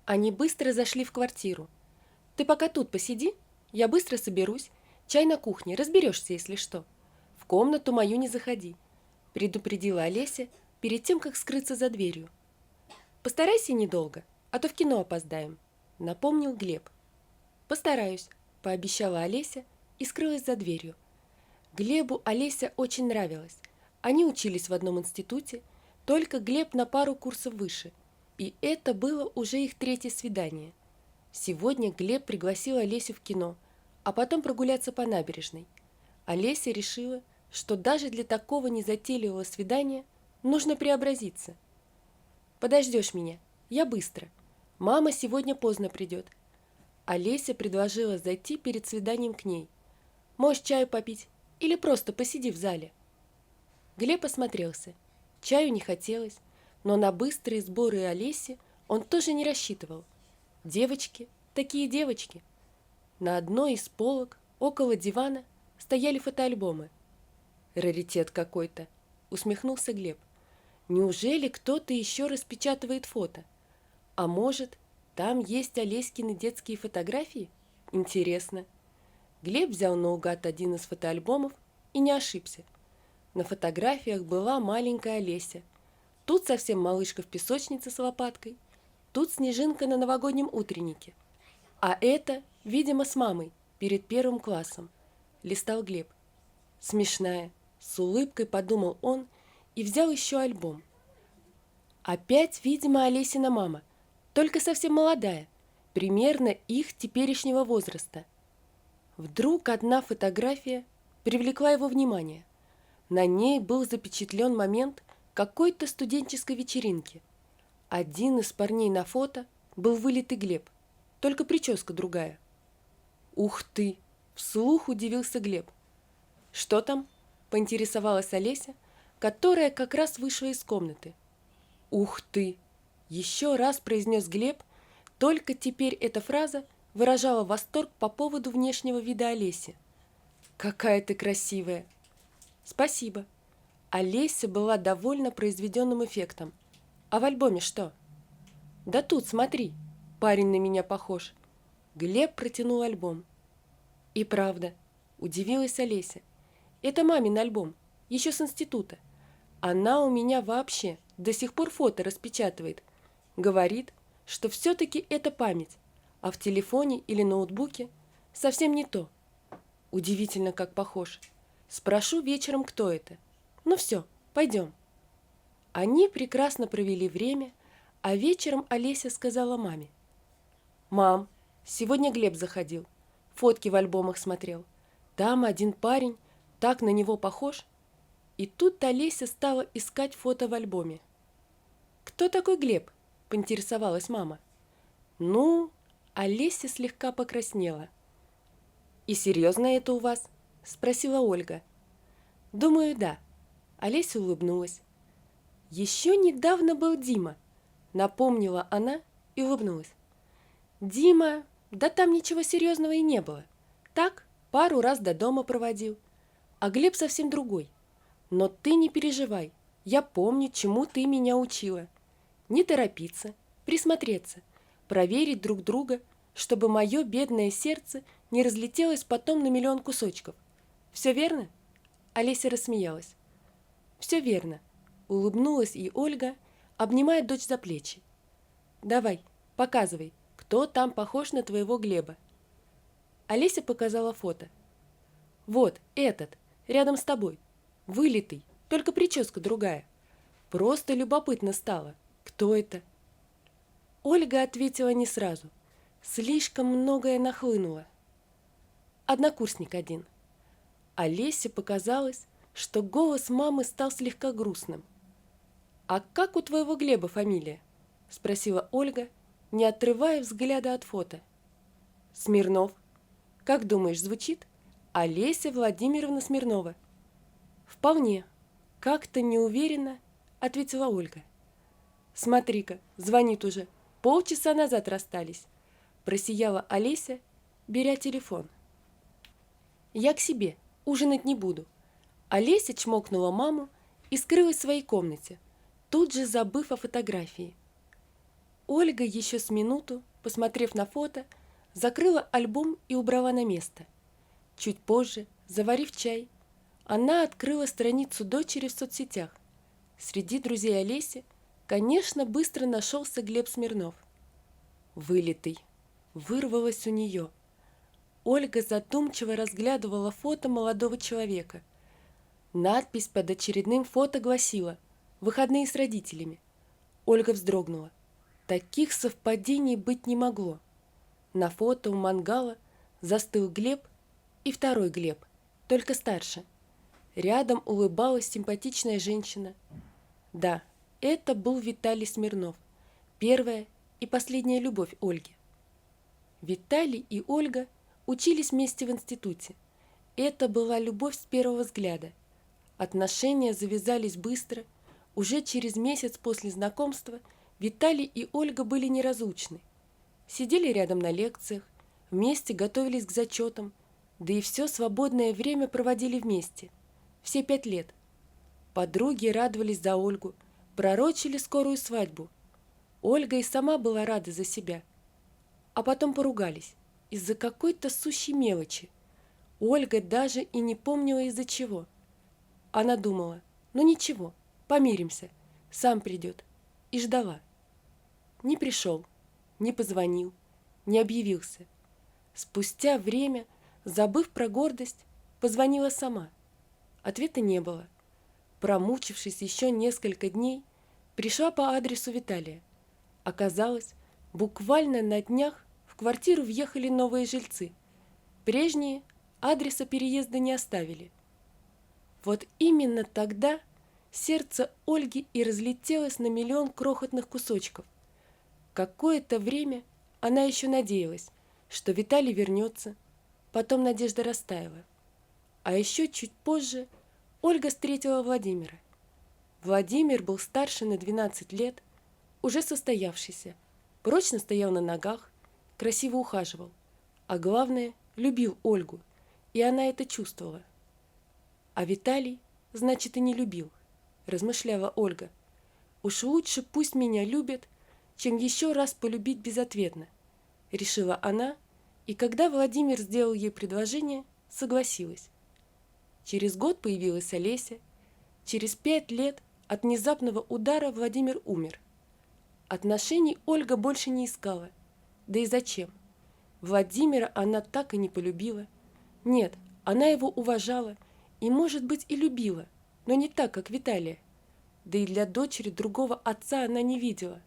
Они быстро зашли в квартиру. «Ты пока тут посиди, я быстро соберусь. Чай на кухне, разберешься, если что. В комнату мою не заходи», — предупредила Олеся перед тем, как скрыться за дверью. «Постарайся недолго, а то в кино опоздаем», — напомнил Глеб. «Постараюсь», — пообещала Олеся и скрылась за дверью. Глебу Олеся очень нравилась. Они учились в одном институте, только Глеб на пару курсов выше, и это было уже их третье свидание. Сегодня Глеб пригласил Олесю в кино, а потом прогуляться по набережной. Олеся решила, что даже для такого незатейливого свидания нужно преобразиться. «Подождешь меня, я быстро. Мама сегодня поздно придет». Олеся предложила зайти перед свиданием к ней. «Можешь чаю попить или просто посиди в зале». Глеб осмотрелся. Чаю не хотелось, но на быстрые сборы Олеси он тоже не рассчитывал. Девочки, такие девочки. На одной из полок, около дивана, стояли фотоальбомы. «Раритет какой-то», — усмехнулся Глеб. «Неужели кто-то еще распечатывает фото? А может, там есть Олеськины детские фотографии? Интересно». Глеб взял наугад один из фотоальбомов и не ошибся. На фотографиях была маленькая Олеся. Тут совсем малышка в песочнице с лопаткой, тут снежинка на новогоднем утреннике. А это, видимо, с мамой, перед первым классом, листал Глеб. Смешная, с улыбкой подумал он и взял еще альбом. Опять, видимо, Олесина мама, только совсем молодая, примерно их теперешнего возраста. Вдруг одна фотография привлекла его внимание. На ней был запечатлен момент какой-то студенческой вечеринки. Один из парней на фото был вылитый Глеб, только прическа другая. «Ух ты!» – вслух удивился Глеб. «Что там?» – поинтересовалась Олеся, которая как раз вышла из комнаты. «Ух ты!» – еще раз произнес Глеб, только теперь эта фраза выражала восторг по поводу внешнего вида Олеси. «Какая ты красивая!» «Спасибо». Олеся была довольна произведенным эффектом. «А в альбоме что?» «Да тут, смотри, парень на меня похож». Глеб протянул альбом. «И правда», – удивилась Олеся. «Это мамин альбом, еще с института. Она у меня вообще до сих пор фото распечатывает. Говорит, что все-таки это память, а в телефоне или ноутбуке совсем не то. Удивительно, как похож. Спрошу вечером, кто это. Ну все, пойдем». Они прекрасно провели время, а вечером Олеся сказала маме. «Мам, сегодня Глеб заходил, фотки в альбомах смотрел. Там один парень, так на него похож». И тут Олеся стала искать фото в альбоме. «Кто такой Глеб?» – поинтересовалась мама. «Ну...» – Олеся слегка покраснела. «И серьезно это у вас?» – спросила Ольга. «Думаю, да». Олеся улыбнулась. «Еще недавно был Дима», – напомнила она и улыбнулась. «Дима, да там ничего серьезного и не было. Так, пару раз до дома проводил. А Глеб совсем другой. Но ты не переживай, я помню, чему ты меня учила. Не торопиться, присмотреться, проверить друг друга, чтобы мое бедное сердце не разлетелось потом на миллион кусочков. Все верно?» Олеся рассмеялась. «Все верно», — улыбнулась и Ольга, обнимая дочь за плечи. «Давай, показывай, кто там похож на твоего Глеба». Олеся показала фото. «Вот этот, рядом с тобой, вылитый, только прическа другая. Просто любопытно стало, кто это?» Ольга ответила не сразу. Слишком многое нахлынуло. «Однокурсник один». Олесе показалось, что голос мамы стал слегка грустным. «А как у твоего Глеба фамилия?» – спросила Ольга, не отрывая взгляда от фото. «Смирнов. Как думаешь, звучит? Олеся Владимировна Смирнова». «Вполне. Как-то неуверенно», – ответила Ольга. «Смотри-ка, звонит уже. Полчаса назад расстались», – просияла Олеся, беря телефон. «Я к себе. Ужинать не буду». Олеся чмокнула маму и скрылась в своей комнате, тут же забыв о фотографии. Ольга еще с минуту, посмотрев на фото, закрыла альбом и убрала на место. Чуть позже, заварив чай, она открыла страницу дочери в соцсетях. Среди друзей Олеси, конечно, быстро нашелся Глеб Смирнов. Вылитый. Вырвалось у нее. Ольга задумчиво разглядывала фото молодого человека. Надпись под очередным фото гласила «Выходные с родителями». Ольга вздрогнула. Таких совпадений быть не могло. На фото у мангала застыл Глеб и второй Глеб, только старше. Рядом улыбалась симпатичная женщина. Да, это был Виталий Смирнов, первая и последняя любовь Ольги. Виталий и Ольга учились вместе в институте. Это была любовь с первого взгляда. Отношения завязались быстро. Уже через месяц после знакомства Виталий и Ольга были неразлучны. Сидели рядом на лекциях, вместе готовились к зачетам, да и все свободное время проводили вместе. Все 5 лет. Подруги радовались за Ольгу, пророчили скорую свадьбу. Ольга и сама была рада за себя. А потом поругались из-за какой-то сущей мелочи. Ольга даже и не помнила из-за чего. Она думала, ну ничего, помиримся, сам придет. И ждала. Не пришел, не позвонил, не объявился. Спустя время, забыв про гордость, позвонила сама. Ответа не было. Промучившись еще несколько дней, пришла по адресу Виталия. Оказалось, буквально на днях в квартиру въехали новые жильцы. Прежние адреса переезда не оставили. Вот именно тогда сердце Ольги и разлетелось на миллион крохотных кусочков. Какое-то время она еще надеялась, что Виталий вернется, потом надежда растаяла. А еще чуть позже Ольга встретила Владимира. Владимир был старше на 12 лет, уже состоявшийся, прочно стоял на ногах, красиво ухаживал, а главное, любил Ольгу, и она это чувствовала. А Виталий, значит, и не любил, размышляла Ольга. Уж лучше пусть меня любят, чем еще раз полюбить безответно, решила она, и когда Владимир сделал ей предложение, согласилась. Через год появилась Олеся. Через 5 лет от внезапного удара Владимир умер. Отношений Ольга больше не искала. Да и зачем? Владимира она так и не полюбила. Нет, она его уважала и, может быть, и любила, но не так, как Виталия. Да и для дочери другого отца она не видела.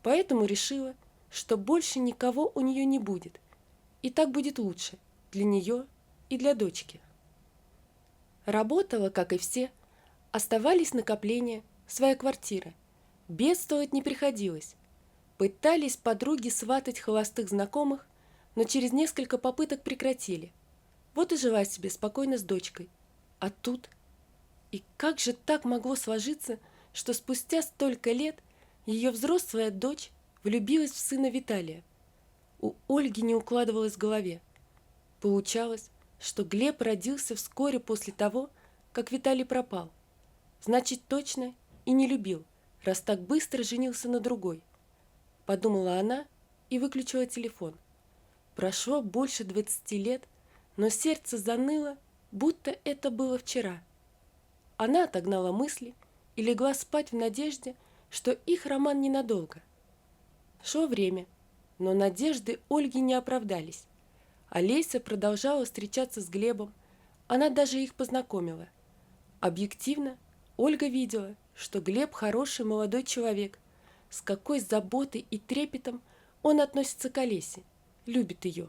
Поэтому решила, что больше никого у нее не будет. И так будет лучше для нее и для дочки. Работала, как и все, оставались накопления, своя квартира. Бедствовать не приходилось. Пытались подруги сватать холостых знакомых, но через несколько попыток прекратили. Вот и жила себе спокойно с дочкой. А тут... И как же так могло сложиться, что спустя столько лет ее взрослая дочь влюбилась в сына Виталия? У Ольги не укладывалось в голове. Получалось, что Глеб родился вскоре после того, как Виталий пропал. Значит, точно и не любил, раз так быстро женился на другой. Подумала она и выключила телефон. Прошло больше 20 лет, но сердце заныло, будто это было вчера. Она отогнала мысли и легла спать в надежде, что их роман ненадолго. Шло время, но надежды Ольги не оправдались. Олеся продолжала встречаться с Глебом, она даже их познакомила. Объективно, Ольга видела, что Глеб хороший молодой человек, с какой заботой и трепетом он относится к Олесе, любит ее.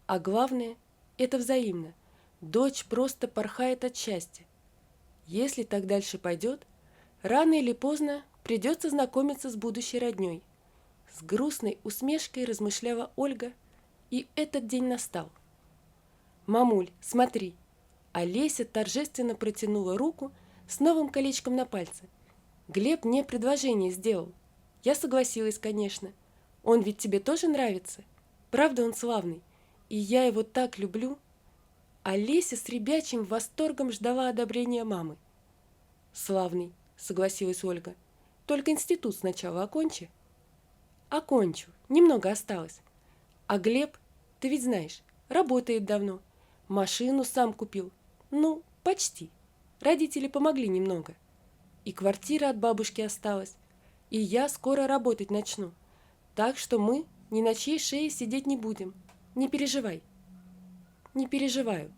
А главное, это взаимно. Дочь просто порхает от счастья. Если так дальше пойдет, рано или поздно придется знакомиться с будущей родней. С грустной усмешкой размышляла Ольга, и этот день настал. «Мамуль, смотри!» Олеся торжественно протянула руку с новым колечком на пальце. «Глеб мне предложение сделал. Я согласилась, конечно. Он ведь тебе тоже нравится? Правда, он славный. И я его так люблю». Олеся с ребячим восторгом ждала одобрения мамы. «Славный», — согласилась Ольга. «Только институт сначала окончи». Окончу, немного осталось. А Глеб, ты ведь знаешь, работает давно. Машину сам купил. Ну, почти. Родители помогли немного. И квартира от бабушки осталась. И я скоро работать начну. Так что мы ни на чьей шее сидеть не будем. Не переживай. Не переживаю.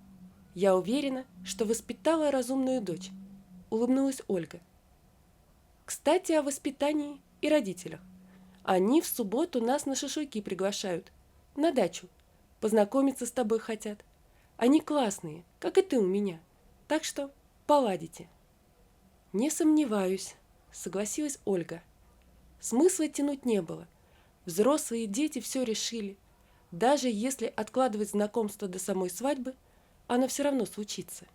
Я уверена, что воспитала разумную дочь. Улыбнулась Ольга. Кстати, о воспитании и родителях. Они в субботу нас на шашлыки приглашают. На дачу. Познакомиться с тобой хотят. Они классные, как и ты у меня. Так что поладите. Не сомневаюсь, согласилась Ольга. Смысла тянуть не было. Взрослые дети все решили. Даже если откладывать знакомство до самой свадьбы, оно все равно случится.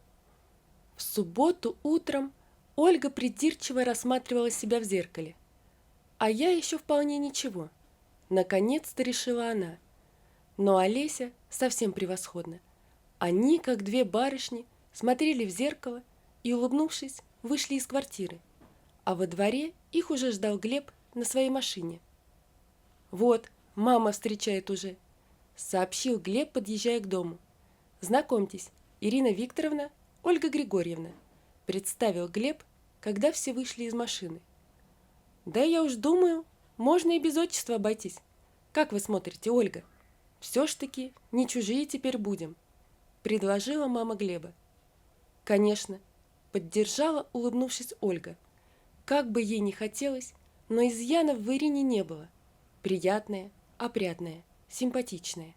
В субботу утром Ольга придирчиво рассматривала себя в зеркале. А я еще вполне ничего. Наконец-то решила она. Но Олеся совсем превосходна. Они, как две барышни, смотрели в зеркало и, улыбнувшись, вышли из квартиры. А во дворе их уже ждал Глеб на своей машине. «Вот, мама встречает уже», — сообщил Глеб, подъезжая к дому. «Знакомьтесь, Ирина Викторовна, Ольга Григорьевна», — представил Глеб, когда все вышли из машины. «Да я уж думаю, можно и без отчества обойтись. Как вы смотрите, Ольга? Все ж таки не чужие теперь будем», — предложила мама Глеба. «Конечно», — поддержала, улыбнувшись Ольга. Как бы ей ни хотелось, но изъянов в Ирине не было. Приятная, опрятная, симпатичная.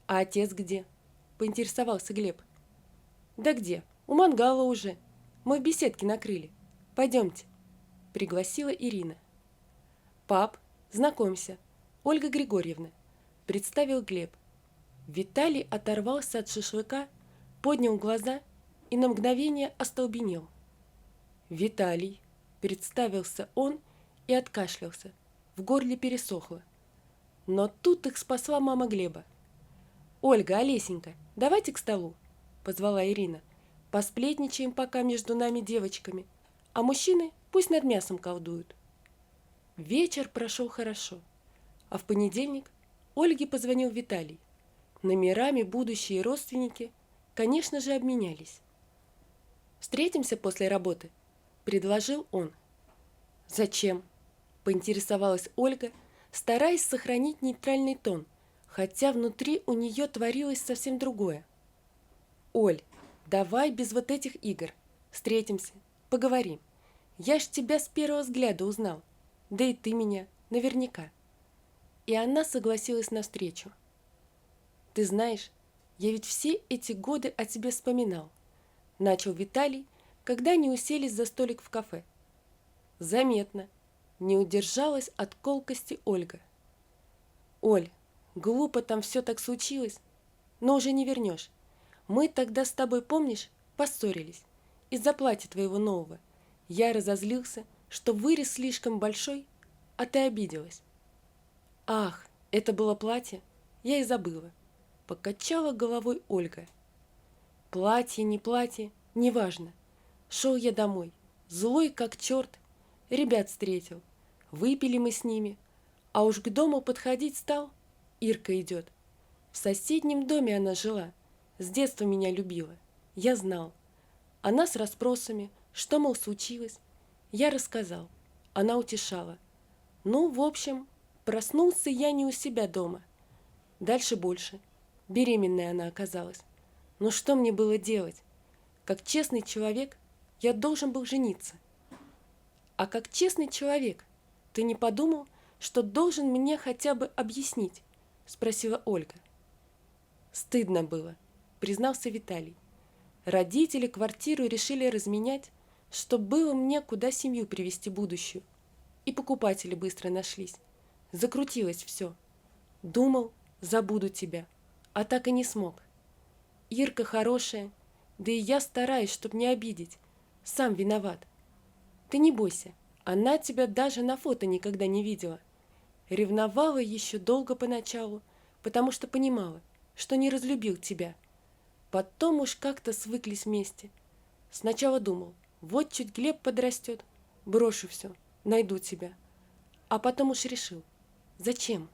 «А отец где?» – поинтересовался Глеб. «Да где? У мангала уже. Мы в беседке накрыли. Пойдемте», – пригласила Ирина. «Пап, знакомься, Ольга Григорьевна», – представил Глеб. Виталий оторвался от шашлыка, поднял глаза и на мгновение остолбенел. «Виталий», – представился он и откашлялся. В горле пересохло. Но тут их спасла мама Глеба. «Ольга, Олесенька, давайте к столу», – позвала Ирина. «Посплетничаем пока между нами девочками, а мужчины пусть над мясом колдуют». Вечер прошел хорошо, а в понедельник Ольге позвонил Виталий. Номерами будущие родственники, конечно же, обменялись. «Встретимся после работы», – предложил он. «Зачем?» – поинтересовалась Ольга, стараясь сохранить нейтральный тон, хотя внутри у нее творилось совсем другое. «Оль, давай без вот этих игр. Встретимся, поговорим. Я ж тебя с первого взгляда узнал, да и ты меня наверняка». И она согласилась на встречу. «Ты знаешь, я ведь все эти годы о тебе вспоминал», – начал Виталий, когда они уселись за столик в кафе. «Заметно», – не удержалась от колкости Ольга. «Оль, глупо там все так случилось, но уже не вернешь. Мы тогда с тобой, помнишь, поссорились из-за платья твоего нового. Я разозлился, что вырез слишком большой, а ты обиделась». «Ах, это было платье? Я и забыла», – покачала головой Ольга. «Платье, не платье, неважно. Шел я домой, злой как черт, ребят встретил. Выпили мы с ними, а уж к дому подходить стал. Ирка идет. В соседнем доме она жила, с детства меня любила. Я знал. Она с расспросами, что, мол, случилось. Я рассказал. Она утешала. Ну, в общем, проснулся я не у себя дома. Дальше больше. Беременная она оказалась. Но что мне было делать? Как честный человек, я должен был жениться. А как честный человек, ты не подумал, что должен мне хотя бы объяснить? Спросила Ольга. Стыдно было, признался Виталий. Родители квартиру решили разменять, чтобы было мне куда семью привести будущую. И покупатели быстро нашлись. Закрутилось все. Думал, забуду тебя, а так и не смог. Ирка хорошая, да и я стараюсь, чтобы не обидеть. Сам виноват. Ты не бойся, она тебя даже на фото никогда не видела. Ревновала еще долго поначалу, потому что понимала, что не разлюбил тебя. Потом уж как-то свыклись вместе. Сначала думал, вот чуть Глеб подрастет, брошу все, найду тебя. А потом уж решил, Зачем?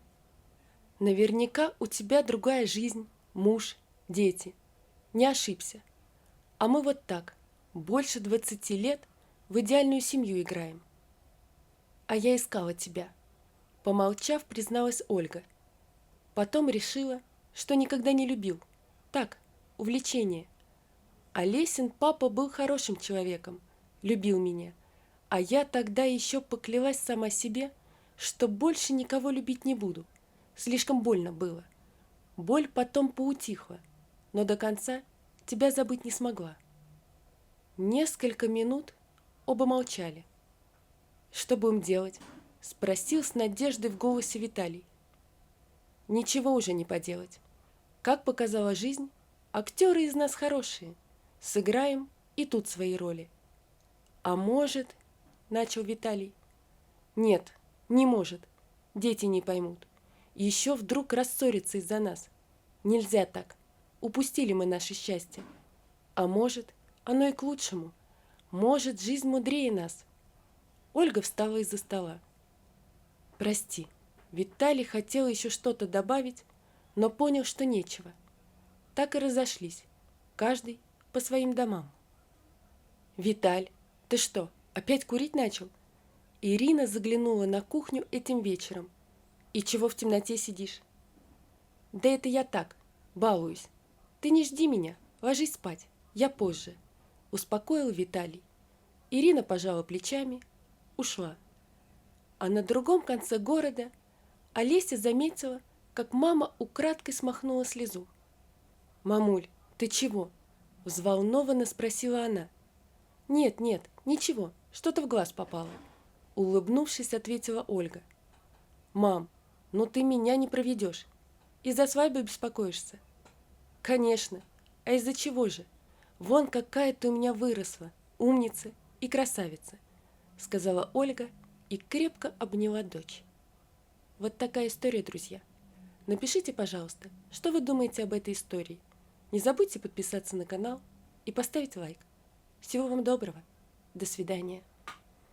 Наверняка у тебя другая жизнь, муж, дети. Не ошибся. А мы вот так, больше 20 лет в идеальную семью играем. А я искала тебя. Помолчав, призналась Ольга. Потом решила, что никогда не любил. Так, увлечение. А Лесин папа был хорошим человеком, любил меня. А я тогда еще поклялась сама себе, что больше никого любить не буду. Слишком больно было. Боль потом поутихла, но до конца тебя забыть не смогла. Несколько минут оба молчали. «Что будем делать?» – спросил с надеждой в голосе Виталий. «Ничего уже не поделать. Как показала жизнь, актеры из нас хорошие. Сыграем и тут свои роли». «А может...» – начал Виталий. «Нет, не может. Дети не поймут. Еще вдруг рассорятся из-за нас. Нельзя так. Упустили мы наше счастье. А может, оно и к лучшему. Может, жизнь мудрее нас». Ольга встала из-за стола. «Прости». Виталий хотел еще что-то добавить, но понял, что нечего. Так и разошлись, каждый по своим домам. «Виталь, ты что, опять курить начал?» Ирина заглянула на кухню этим вечером. «И чего в темноте сидишь?» «Да это я так, балуюсь. Ты не жди меня, ложись спать, я позже», – успокоил Виталий. Ирина пожала плечами, ушла. А на другом конце города Олеся заметила, как мама украдкой смахнула слезу. «Мамуль, ты чего?» – взволнованно спросила она. «Нет, нет, ничего, что-то в глаз попало», – улыбнувшись, ответила Ольга. «Мам, ну ты меня не проведешь. Из-за свадьбы беспокоишься?» «Конечно. А из-за чего же? Вон какая ты у меня выросла, умница и красавица», – сказала Ольга и крепко обняла дочь. Вот такая история, друзья. Напишите, пожалуйста, что вы думаете об этой истории. Не забудьте подписаться на канал и поставить лайк. Всего вам доброго. До свидания.